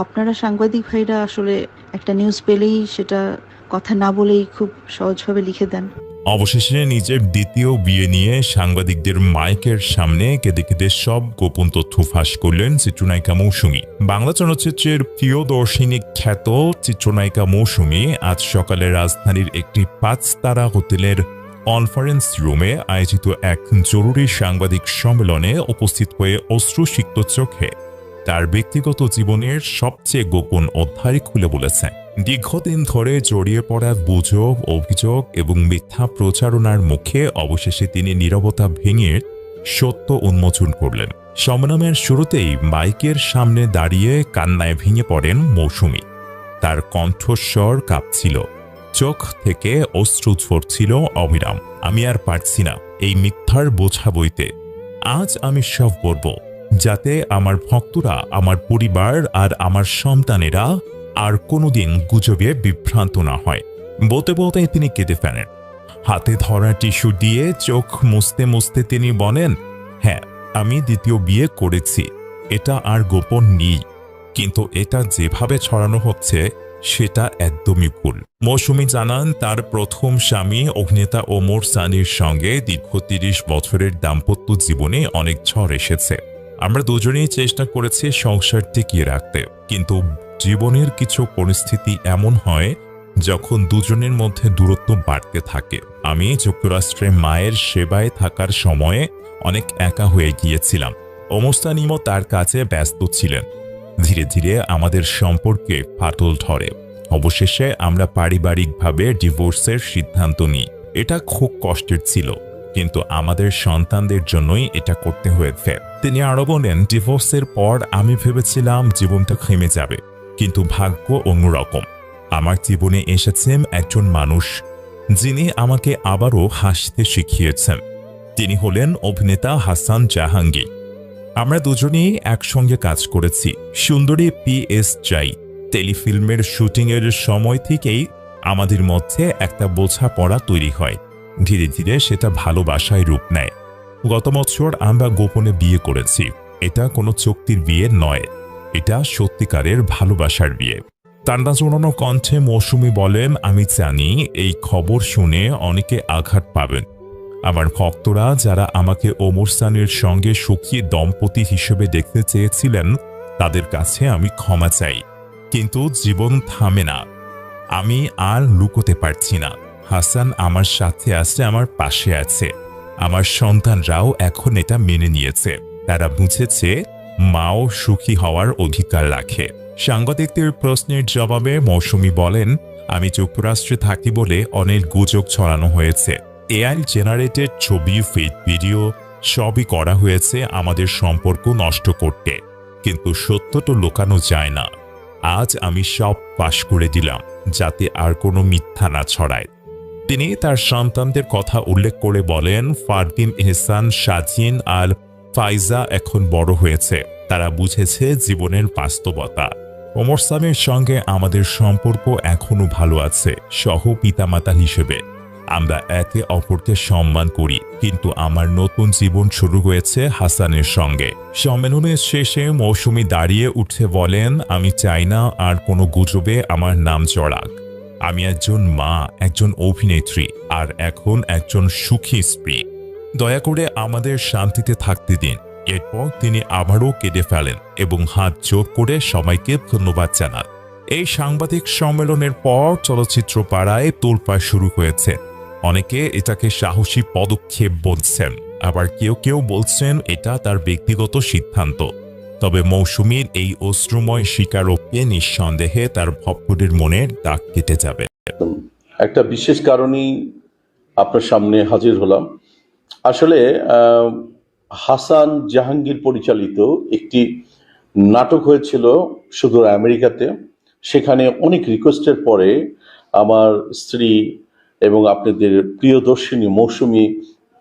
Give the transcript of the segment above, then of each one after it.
আপনারা সাংবাদিক ভাইরা আসলে একটা নিউজ পেলেই সেটা কথা না বলেই খুব সহজভাবে লিখে দেন। অবশেষে নিজের দ্বিতীয় বিয়ে নিয়ে সাংবাদিকদের মাইকের সামনে কেঁদে কেঁদে সব গোপন তথ্য ফাঁস করলেন চিত্রনায়িকা মৌসুমী। বাংলা চলচ্চিত্রের প্রিয়দর্শিনী খ্যাত চিত্রনায়িকা মৌসুমী আজ সকালে রাজধানীর একটি 5 তারা হোটেলের কনফারেন্স রুমে আয়োজিত এক জরুরি সাংবাদিক সম্মেলনে উপস্থিত হয়ে অশ্রুসিক্ত চোখে তার ব্যক্তিগত জীবনের সবচেয়ে গোপন অধ্যায় খুলে বলেছেন। দীর্ঘদিন ধরে জড়িয়ে পড়া গুজব, অভিযোগ এবং মিথ্যা প্রচারণার মুখে অবশেষে তিনি নীরবতা ভেঙে সত্য উন্মোচন করলেন। সম্মেলনের শুরুতেই মাইকের সামনে দাঁড়িয়ে কান্নায় ভেঙে পড়েন মৌসুমী। তার কণ্ঠস্বর কাঁপছিল, চোখ থেকে অশ্রু ঝরছিল অবিরাম। আমি আর পারছি না এই মিথ্যার বোঝা বইতে। আজ আমি সব বলব, যাতে আমার ভক্তরা, আমার পরিবার আর আমার সন্তানেরা আর কোনোদিন গুজবে বিভ্রান্ত না হয়। বলতে বলতে তিনি কেঁদে ফেলেন। হাতে ধরা টিস্যু দিয়ে চোখ মুছতে মুছতে তিনি বলেন, হ্যাঁ, আমি দ্বিতীয় বিয়ে করেছি, এটা আর গোপন নেই, কিন্তু এটা যেভাবে ছড়ানো হচ্ছে সেটা একদমই ভুল। মৌসুমী জানান, তার প্রথম স্বামী অভিনেতা ওমর সানির সঙ্গে দীর্ঘ 30 বছরের দাম্পত্য জীবনে অনেক ঝড় এসেছে। আমরা দুজনেই চেষ্টা করেছি সংসার টিকিয়ে রাখতে, কিন্তু জীবনের কিছু পরিস্থিতি এমন হয় যখন দুজনের মধ্যে দূরত্ব বাড়তে থাকে। আমি যুক্তরাষ্ট্রে মায়ের সেবায় থাকার সময়ে অনেক একা হয়ে গিয়েছিলাম। ওমর সানিও তার কাছে ব্যস্ত ছিলেন। ধীরে ধীরে আমাদের সম্পর্কে ফাটল ধরে। অবশেষে আমরা পারিবারিকভাবে ডিভোর্সের সিদ্ধান্ত নিই। এটা খুব কষ্টের ছিল, কিন্তু আমাদের সন্তানদের জন্যই এটা করতে হয়েছে। তিনি আরো বলেন, ডিভোর্সের পর আমি ভেবেছিলাম জীবনটা থেমে যাবে, কিন্তু ভাগ্য অন্যরকম। আমার জীবনে এসেছেন একজন মানুষ যিনি আমাকে আবারও হাসতে শিখিয়েছেন। তিনি হলেন অভিনেতা হাসান জাহাঙ্গীর। আমরা দুজনেই একসঙ্গে কাজ করেছি সুন্দরী PS চাই টেলিফিল্মের শুটিংয়ের সময় থেকেই আমাদের মধ্যে একটা বোঝাপড়া তৈরি হয়। ধীরে ধীরে সেটা ভালোবাসায় রূপ নেয়। গত বছর আমরা গোপনে বিয়ে করেছি। এটা কোনো চুক্তির বিয়ে নয়, এটা সত্যিকারের ভালোবাসার বিয়ে। কান্না জড়ানো কণ্ঠে মৌসুমী বলেন, আমি জানি এই খবর শুনে অনেকে আঘাত পাবেন। আমার ভক্তরা যারা আমাকে ওমর সানির সঙ্গে সুখী দম্পতি হিসেবে দেখতে চেয়েছিলেন, তাদের কাছে আমি ক্ষমা চাই। কিন্তু জীবন থামে না, আমি আর লুকোতে পারছি না। হাসান আমার সাথে আছে, আমার পাশে আছে। আমার সন্তানরাও এখন এটা মেনে নিয়েছে। তারা বুঝেছে মাও সুখী হওয়ার অধিকার রাখে। সাংবাদিকদের প্রশ্নের জবাবে মৌসুমী বলেন, আমি যুক্তরাষ্ট্রে থাকি বলে অনেক গুজব ছড়ানো হয়েছে। AI জেনারেটেড ছবি, ফেক ভিডিও সবই করা হয়েছে আমাদের সম্পর্ক নষ্ট করতে, কিন্তু সত্য তো লুকানো যায় না। আজ আমি সব ফাঁস করে দিলাম, যাতে আর কোনো মিথ্যা না ছড়ায়। তিনি তার সন্তানদের কথা উল্লেখ করে বলেন, ফারদিন, এহসান, সাজিন আর ফাইজা এখন বড় হয়েছে। তারা বুঝেছে জীবনের বাস্তবতা। ওমর সানির সঙ্গে আমাদের সম্পর্ক এখনো ভালো আছে। সহ পিতামাতা হিসেবে আমরা একে অপরকে সম্মান করি, কিন্তু আমার নতুন জীবন শুরু হয়েছে হাসানের সঙ্গে। সম্মেলনের শেষে মৌসুমী দাঁড়িয়ে উঠে বলেন, আমি চাই না আর কোনো গুজবে আমার নাম জড়াক। আমি একজন মা, একজন অভিনেত্রী, আর এখন একজন সুখী স্ত্রী। দয়া করে আমাদের শান্তিতে থাকতে দিন। এরপর তিনি আবারও কেঁদে ফেলেন এবং হাত জোর করে সবাইকে ধন্যবাদ জানান। এই সাংবাদিক সম্মেলনের পর চলচ্চিত্র পাড়ায় তোলপাড় শুরু হয়েছে। অনেকে এটাকে সাহসী পদক্ষেপ বলছেন, আবার কেউ কেউ বলছেন এটা তার ব্যক্তিগত সিদ্ধান্ত। তবে মৌসুমীর এই অশ্রুময় স্বীকারোক্তি নিঃসন্দেহে তার ভক্তদের মনের দাগ কেটে যাবে। একটা বিশেষ কারণেই আপনার সামনে হাজির হলাম। আসলে হাসান জাহাঙ্গীর পরিচালিত একটি নাটক হয়েছিল সুদূর আমেরিকাতে। সেখানে অনেক রিকোয়েস্টের পরে আমার স্ত্রী এবং আপনাদের প্রিয়দর্শিনী মৌসুমী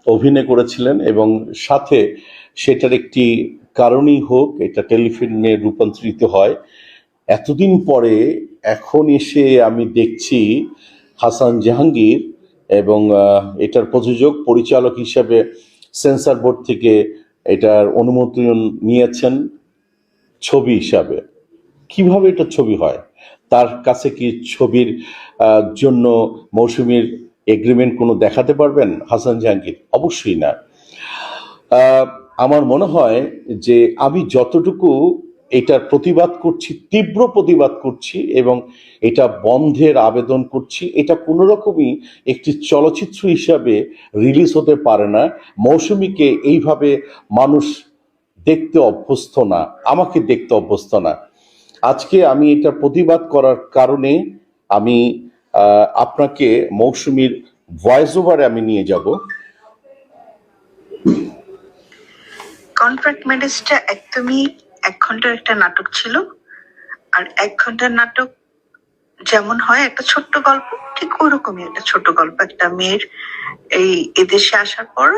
অভিনয় করেছিলেন, এবং সাথে সেটার একটি কারণই হোক এটা টেলিফিল্মে রূপান্তরিত হয়। এতদিন পরে এখন এসে আমি দেখছি হাসান জাহাঙ্গীর এবং এটার প্রযোজক পরিচালক হিসাবে সেন্সর বোর্ড থেকে এটার অনুমোদন নিয়েছেন ছবি হিসাবে। কিভাবে এটা ছবি হয়? তার কাছে কি ছবির জন্য মৌসুমীর এগ্রিমেন্ট কোনো দেখাতে পারবেন হাসান জাহাঙ্গীর? অবশ্যই না। আহ, আমার মনে হয় যে আমি যতটুকু এটার প্রতিবাদ করছি, তীব্র প্রতিবাদ করছি এবং এটা বন্ধের আবেদন করছি, এটা কোনো রকমই একটি চলচ্চিত্র হিসাবে রিলিজ হতে পারে না। মৌসুমীকে এইভাবে মানুষ দেখতে অভ্যস্ত না, আমাকে দেখতে অভ্যস্ত না। আজকে আমি এটা প্রতিবাদ করার কারণে আমি আপনাকে মৌসুমীর ভয়েস ওভারে আমি নিয়ে যাব। কন্ট্রাক্ট ম্যারেজটা একদমই 1 ঘন্টার একটা নাটক ছিল। আর 1 ঘন্টার নাটক যেমন হয় একটা ছোট্ট গল্প, ঠিক ওরকমই একটা ছোট গল্প। একটা মেয়ের এই এদেশে আসার পর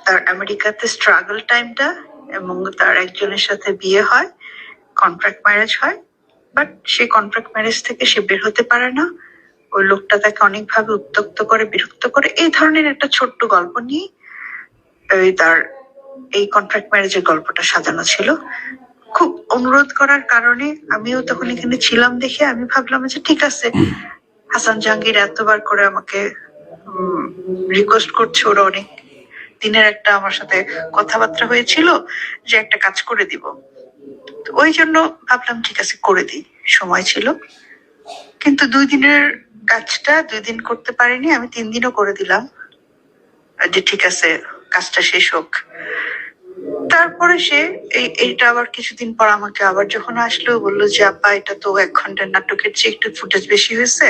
তার আমেরিকাতে স্ট্রাগল টাইমটা, এবং তার একজনের সাথে বিয়ে হয়, কন্ট্রাক্ট ম্যারেজ হয়। বাট সেই কন্ট্রাক্ট ম্যারেজ থেকে সে বের হতে পারে না। ওই লোকটা তাকে অনেকভাবে উত্ত্যক্ত করে, বিরক্ত করে। এই ধরনের একটা ছোট্ট গল্প নিয়ে তার এই কন্ট্রাক্ট ম্যারেজের গল্পটা সাজানো ছিল। খুব অনুরোধ করার কারণে আমিও তখন এখানে ছিলাম দেখে আমি ভাবলাম যে ঠিক আছে, হাসান জাহাঙ্গীর এতবার করে আমাকে রিকোয়েস্ট করছে, ওরা অনেক দিনের একটা আমার সাথে কথাবার্তা হয়েছিল যে একটা কাজ করে দিব। ওই জন্য ভাবলাম ঠিক আছে করে দিই, সময় ছিল। কিন্তু 2 দিনের কাজটা 2 দিন করতে পারিনি, আমি 3 দিনও করে দিলাম যে ঠিক আছে কাজটা শেষ হোক। তারপরে সে এইটা আবার কিছুদিন পর আমাকে আবার যখন আসলো বললো যে আপা এটা তো 1 ঘন্টার নাটকের চেয়ে একটু ফুটেজ বেশি হয়েছে,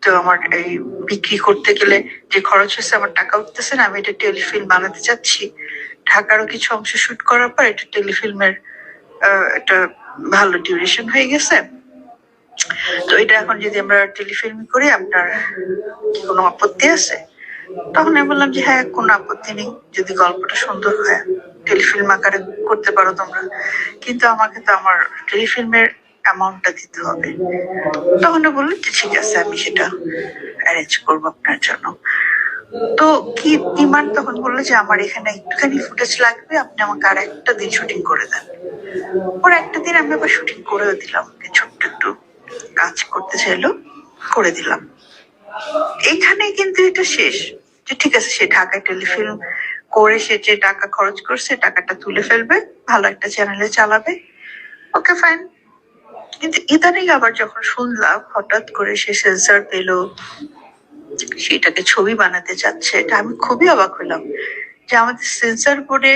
তো আমার এই বিক্রি করতে গেলে যে খরচ হয়েছে আমার টাকা উঠতেছে না, আমি এটা টেলিফিল্ম বানাতে চাচ্ছি। ঢাকারও কিছু অংশ শুট করার পর এটা টেলিফিল্মের একটা ভালো ডিউরেশন হয়ে গেছে, তো এটা এখন যদি আমরা টেলিফিল্ম করি আপনার কি কোনো আপত্তি আছে? তখন আমি বললাম যে হ্যাঁ, কোনো আপত্তি নেই, যদি গল্পটা সুন্দর হয় টেলিফিল্ম আকারে করতে পারো তোমরা, কিন্তু আমাকে তো আমার টেলিফিল্মের অ্যামাউন্টটা দিতে হবে। তখন বললো যে ঠিক আছে আমি সেটা অ্যারেঞ্জ করবো আপনার জন্য। তো কি ডিমান্ড? তখন বললো যে আমার এখানে একটুখানি ফুটেজ লাগবে, আপনি আমাকে আর একটা দিন শুটিং করে দেন। ওর একটা দিন আমি আবার শুটিং করেও দিলাম, ছোট্ট একটু কাজ করতে চাইলো, করে দিলাম। এখানে কিন্তু এটা শেষ, যে ঠিক আছে সে ঢাকায় টেলিফিল্ম করে সে যে টাকা খরচ করছে টাকাটা তুলে ফেলবে, ভালো একটা চ্যানেলে চালাবে, ওকে ফাইন। কিন্তু ইদানিং আবার যখন শুনলাম হঠাৎ করে সে সেন্সর পেলো, সেটাকে ছবি বানাতে চাচ্ছে, এটা আমি খুবই অবাক হলাম যে আমাদের সেন্সর বোর্ডে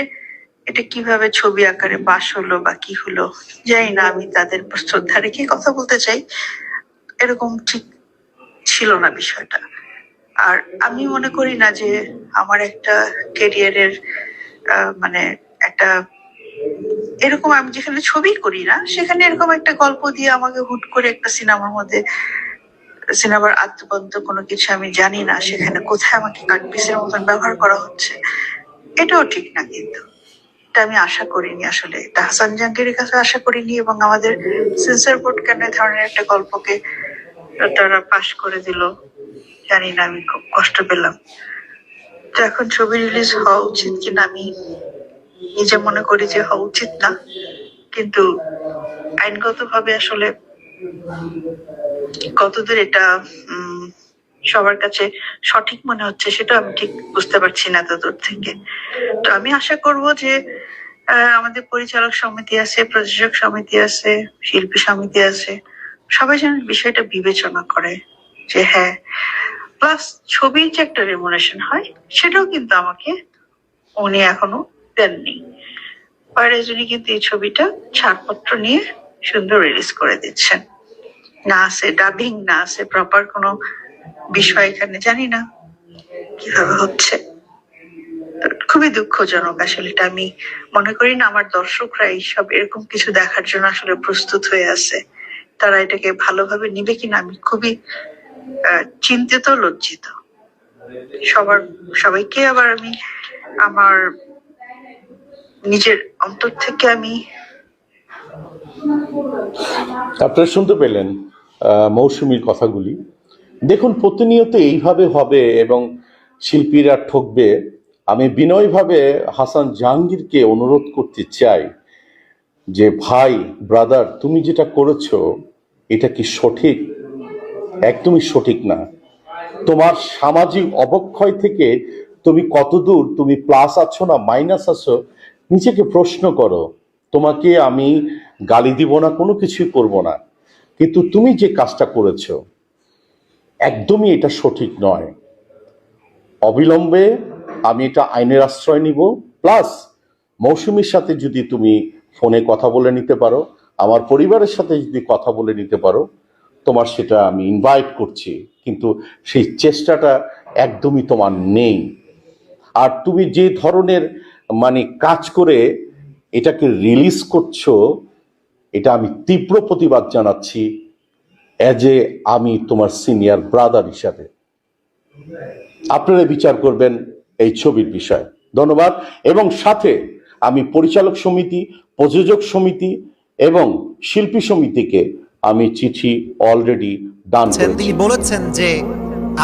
এটা কিভাবে ছবি আকারে পাশ হলো বা কি হলো জানি না। আমি তাদের শ্রদ্ধা রেখে কথা বলতে চাই, এরকম ঠিক ছিল না বিষয়টা। আর আমি মনে করি না যে আমার একটা ক্যারিয়ারের মানে একটা এরকম, আমি যেখানে ছবি করি না সেখানে এরকম একটা গল্প দিয়ে আমাকে হুট করে একটা সিনেমার মধ্যে, সিনেমার আদ্যপন্ত কোনো কিছু আমি জানি না, সেখানে কোথায় আমাকে কাটপিসের মতন ব্যবহার করা হচ্ছে, এটাও ঠিক না। কিন্তু এটা আমি আশা করিনি, আসলে এটা হাসান জাহাঙ্গীরের কাছে আশা করিনি, এবং আমাদের সেন্সর বোর্ড কেন এই ধরনের একটা গল্পকে তারা পাশ করে দিল জানি না, আমি খুব কষ্ট পেলাম। তো এখন ছবি রিলিজ হওয়া উচিত কিনা আমি নিজে মনে করি যে হওয়া উচিত না, কিন্তু আইনগতভাবে আসলে কতদূর এটা সবার কাছে সঠিক মনে হচ্ছে সেটা আমি ঠিক বুঝতে পারছি না এত দূর থেকে। তো আমি আশা করব যে আমাদের পরিচালক সমিতি আছে, প্রযোজক সমিতি আছে, শিল্পী সমিতি আছে, সবাই যেন বিষয়টা বিবেচনা করে যে হ্যাঁ, প্লাস ছবির যে একটা রেমুনেশন হয় সেটাও কিন্তু আমাকে উনি এখনো দেননি। পরে উনি কিন্তু এই ছবিটা ছাড়পত্র নিয়ে সুন্দর রিলিজ করে দিচ্ছেন, না আছে ডাবিং, না আছে প্রপার কোনো বিষয় এখানে, জানি না কিভাবে হচ্ছে। খুবই দুঃখজনক আসলে। এটা আমি মনে করি না আমার দর্শকরা এইসব এরকম কিছু দেখার জন্য আসলে প্রস্তুত হয়ে আছে। তারা এটাকে ভালোভাবে নিবে কিনা আমি খুবই চিন্তিত, লজ্জিত। সবাইকে আবার আমি আমার নিজের অন্তর থেকে আমি আপনারা শুনতে পেলেন মৌসুমীর কথাগুলি। দেখুন, প্রতিনিয়ত এইভাবে হবে এবং শিল্পীরা ঠকবে। আমি বিনয়ভাবে হাসান জাহাঙ্গীরকে অনুরোধ করতে চাই, যে ভাই ব্রাদার তুমি যেটা করেছো এটা কি সঠিক? একদমই সঠিক না। তোমার সামাজিক অবক্ষয় থেকে তুমি কতদূর তুমি প্লাস আছো না মাইনাস আছো নিজেকে প্রশ্ন করো। তোমাকে আমি গালি দিব না, কোনো কিছুই করব না, কিন্তু তুমি যে কাজটা করেছো একদমই এটা সঠিক নয়। অবিলম্বে আমি এটা আইনের আশ্রয় নিব। প্লাস মৌসুমীর সাথে যদি তুমি ফোনে কথা বলে নিতে পারো, আমার পরিবারের সাথে যদি কথা বলে নিতে পারো, তোমার সেটা আমি ইনভাইট করছি, কিন্তু সেই চেষ্টাটা একদমই তোমার নেই। আর তুমি যে ধরনের কাজ করে এটাকে রিলিজ করছো, এটা আমি তীব্র প্রতিবাদ জানাচ্ছি আমি তোমার সিনিয়র ব্রাদার হিসাবে। আপনারা বিচার করবেন এই ছবির বিষয়। ধন্যবাদ। এবং সাথে আমি পরিচালক সমিতি, প্রযোজক সমিতি এবং শিল্পী সমিতিকে আমি চিঠি অলরেডি দান করেছি। তিনি বলেছেন যে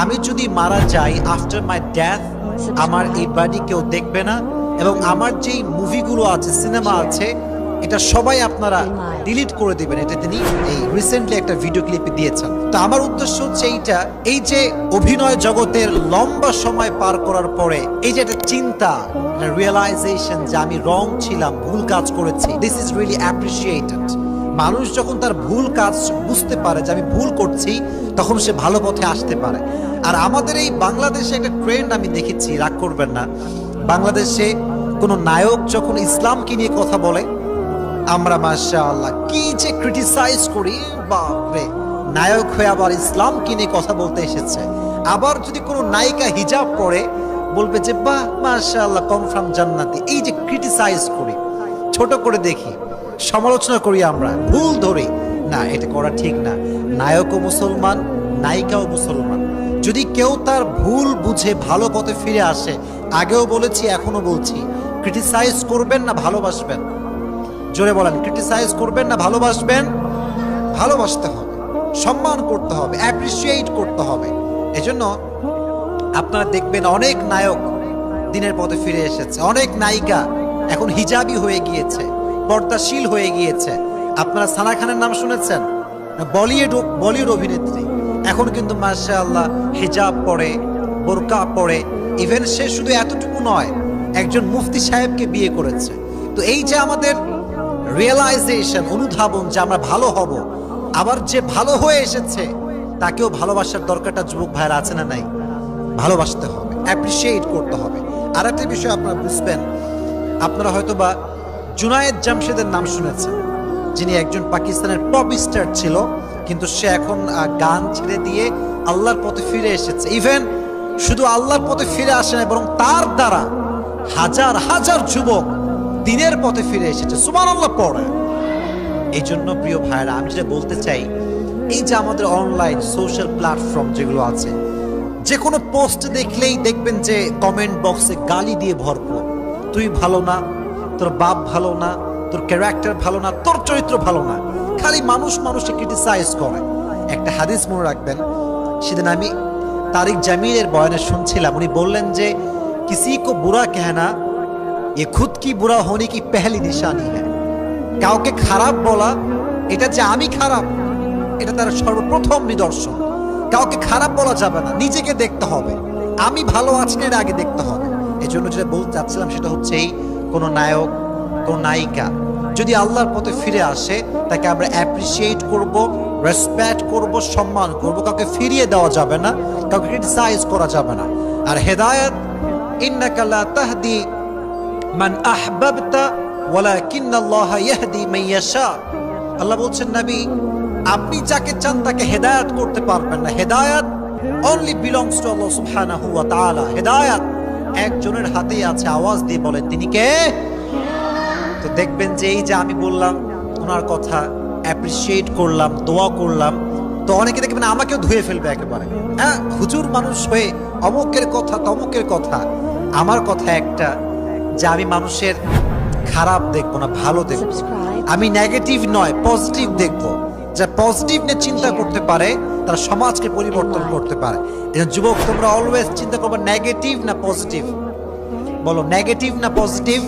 আমি যদি মারা যাই, আফটার মাই ডেথ আমার এই বাড়ি কেউ দেখবে না, এবং আমার যেই মুভিগুলো আছে, সিনেমা আছে, এটা সবাই আপনারা ডিলিট করে দিবেন। এটা তিনি এই রিসেন্টলি একটা ভিডিও ক্লিপে দিয়েছেন। তো আমার উদ্দেশ্য হচ্ছে এই যে অভিনয় জগতের লম্বা সময় পার করার পরে এই যে একটা চিন্তা, রিয়েলাইজেশন যে আমি রং ছিলাম, ভুল কাজ করেছি, দিস ইজ রিয়েলি অ্যাপ্রিসিয়েটেড। মানুষ যখন তার ভুল কাজ বুঝতে পারে যে আমি ভুল করছি, তখন সে ভালো পথে আসতে পারে। আর আমাদের এই বাংলাদেশে একটা ট্রেন্ড আমি দেখেছি, রাগ করবেন না, বাংলাদেশে কোনো নায়ক যখন ইসলামকে নিয়ে কথা বলে, আমরা মাশাআল্লাহ কি যে ক্রিটিসাইজ করি, বাপরে, নায়ক হয়ে আবার ইসলামকে নিয়ে কথা বলতে এসেছে। আবার যদি কোনো নায়িকা হিজাব পরে, বলবে যে বাহ মাশাআল্লাহ কনফার্ম জান্নাতি। এই যে ক্রিটিসাইজ করি, ছোট করে দেখি, সমালোচনা করি, আমরা ভুল ধরি না, এটা করা ঠিক না। নায়কও মুসলমান, নায়িকাও মুসলমান। যদি কেউ তার ভুল বুঝে ভালো পথে ফিরে আসে, আগেও বলেছি এখনো বলছি, ক্রিটিসাইজ করবেন না ভালোবাসবেন? জোরে বলেন, ক্রিটিসাইজ করবেন না ভালোবাসবেন? ভালোবাসতে হবে, সম্মান করতে হবে, অ্যাপ্রিসিয়েট করতে হবে। এজন্য আপনারা দেখবেন অনেক নায়ক দিনের পথে ফিরে এসেছে, অনেক নায়িকা এখন হিজাবি হয়ে গিয়েছে, পর্দাশীল হয়ে গিয়েছে। আপনারা সানা খানের নাম শুনেছেন? বলিউড অভিনেত্রী, এখন কিন্তু মাশাআল্লাহ হিজাব পরে, বোরকা পরে। ইভেন সে শুধু এতটুকু নয়, একজন মুফতি সাহেবকে বিয়ে করেছে। তো এই যে আমাদের রিয়েলাইজেশন, অনুধাবন যে আমরা ভালো হব, আবার যে ভালো হয়ে এসেছে তাকেও ভালোবাসার দরকারটা যুবক ভাইরা আছে না নাই? ভালোবাসতে হবে, অ্যাপ্রিসিয়েট করতে হবে। আর একটা বিষয় আপনারা বুঝবেন, আপনারা হয়তোবা জুনায়েদ জামশেদের নাম শুনেছেন, যিনি একজন পাকিস্তানের পপ স্টার ছিল, কিন্তু সে এখন গান ছেড়ে দিয়ে আল্লাহর পথে ফিরে এসেছে। ইভেন শুধু আল্লাহর পথে ফিরে আসে না, বরং তার দ্বারা হাজার হাজার যুবক দিনের পথে ফিরে এসেছে। সুবহানাল্লাহ পড়ে। এই জন্য প্রিয় ভাইরা, আমি যেটা বলতে চাই, এই যে আমাদের অনলাইন সোশ্যাল প্ল্যাটফর্ম যেগুলো আছে, যে কোনো পোস্ট দেখলেই দেখবেন যে কমেন্ট বক্সে গালি দিয়ে ভরপুর। তুই ভালো না, তোর বাপ ভালো না, তোর ক্যারেক্টার ভালো না, তোর চরিত্র ভালো না, খালি মানুষকে ক্রিটিসাইজ করে। একটা হাদিস মনে রাখবেন, সেদিন আমি তারিক জামিলের বয়ানে শুনছিলাম, উনি বললেন যে কিসি কো বুরা कहना ये खुद की बुरा होने की पहली निशानी है। কাউকে খারাপ বলা, এটা যে আমি খারাপ, এটা তার সর্বপ্রথম নিদর্শন। কাউকে খারাপ বলা যাবে না, নিজেকে দেখতে হবে, আমি ভালো আছি না, এটা আগে দেখতে হবে। এই জন্য যেটা বলতে চাচ্ছিলাম সেটা হচ্ছে, এই কোনো নায়ক, কোন নায়িকা যদি আল্লাহর পথে ফিরে আসে, তাকে আমরা অ্যাপ্রিসিয়েট করব, রেসপেক্ট করব, সম্মান করব। কাউকে ফিরিয়ে দেওয়া যাবে না, কাউকে ক্রিটিসাইজ করা যাবে না। আর হেদায়েত, ইন্নাকা লা তাহদি মান আহবাবতা ওয়ালাকিন্নাল্লাহা ইয়াহদি মান ইয়াশা। আল্লাহ বলছেন, নবী আপনি যাকে চান তাকে হেদায়েত করতে পারবেন না। হেদায়েত অনলি বিলংস টু আল্লাহ সুবহানাহু ওয়া তাআলা। হেদায়েত একজনের হাতেই আছে। আওয়াজ দিয়ে বলেন, তিনি কে? তো দেখবেন যে এই যে আমি বললাম ওনার কথা, অ্যাপ্রিসিয়েট করলাম, দোয়া করলাম, তো অনেকে দেখবেন আমাকেও ধুয়ে ফেলবে একেবারে। হ্যাঁ, হুজুর মানুষ হয়ে অমুকের কথা তমুকের কথা। আমার কথা একটা, যে আমি মানুষের খারাপ দেখবো না, ভালো দেখবো। আমি নেগেটিভ নয়, পজিটিভ দেখবো। যা পজিটিভ নিয়ে চিন্তা করতে পারে তারা সমাজকে পরিবর্তন করতে পারে। যুবক, তোমরা অলওয়েজ চিন্তা করবে নেগেটিভ না পজিটিভ। বলো, নেগেটিভ না positive?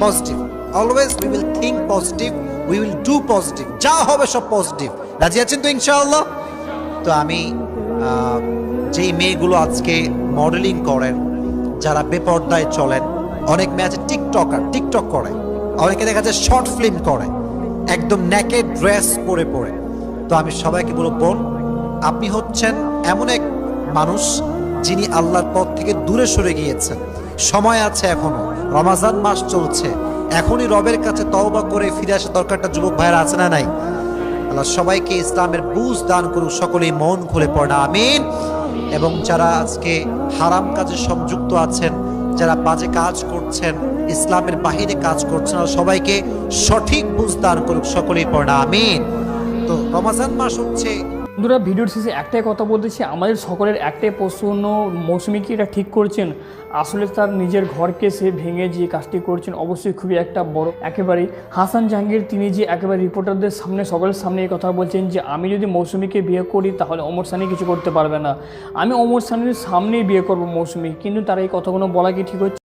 Positive. Always we will think positive, we will do positive, যা হবে সব পজিটিভ। রাজি আছেন তো ইনশাআল্লাহ? তো আমি যেই মেয়েগুলো আজকে মডেলিং করেন, যারা বেপর্দায় চলেন, অনেক মেয়ে আছে টিকটক করে, অনেকে দেখা যায় শর্ট ফিল্ম করে একদম নেকেড ড্রেস পরে পরে। তো আমি সবাইকে বলবো, বোন আপনি হচ্ছেন এমন এক মানুষ যিনি আল্লাহর পথ থেকে দূরে সরে গিয়েছেন। সময় আছে এখনো, রমাজান মাস চলছে, এখনই রবের কাছে তওবা করে ফিরে আসা দরকারটা যুবক ভাইরা আছে না নাই? আল্লাহ সবাইকে ইসলামের বুঝ দান করুক, সকলেই মন খুলে পড়ে না আমিন। এবং যারা আজকে হারাম কাজে সংযুক্ত আছেন, যারা বাজে কাজ করছেন, ইসলামের বাহিরে কাজ করছেন, সবাইকে সঠিক বুঝ দান করুক, সকলেই পড়ে না আমিন। তো রমাজান মাস হচ্ছে। বন্ধুরা, ভিডিওর শেষে একটাই কথা বলতেছি, আমাদের সকলের একটাই প্রশ্ন, মৌসুমী কি এটা ঠিক করছেন? আসলে তার নিজের ঘরকে সে ভেঙে যে কাজটি করছেন অবশ্যই খুবই একটা বড়। একেবারেই হাসান জাহাঙ্গীর তিনি যে একেবারে রিপোর্টারদের সামনে, সকলের সামনে এই কথা বলছেন যে আমি যদি মৌসুমীকে বিয়ে করি তাহলে ওমর সানি কিছু করতে পারবে না, আমি ওমর সানির সামনেই বিয়ে করবো মৌসুমী, কিন্তু তার এই কথাগুলো বলা কি ঠিক হচ্ছে?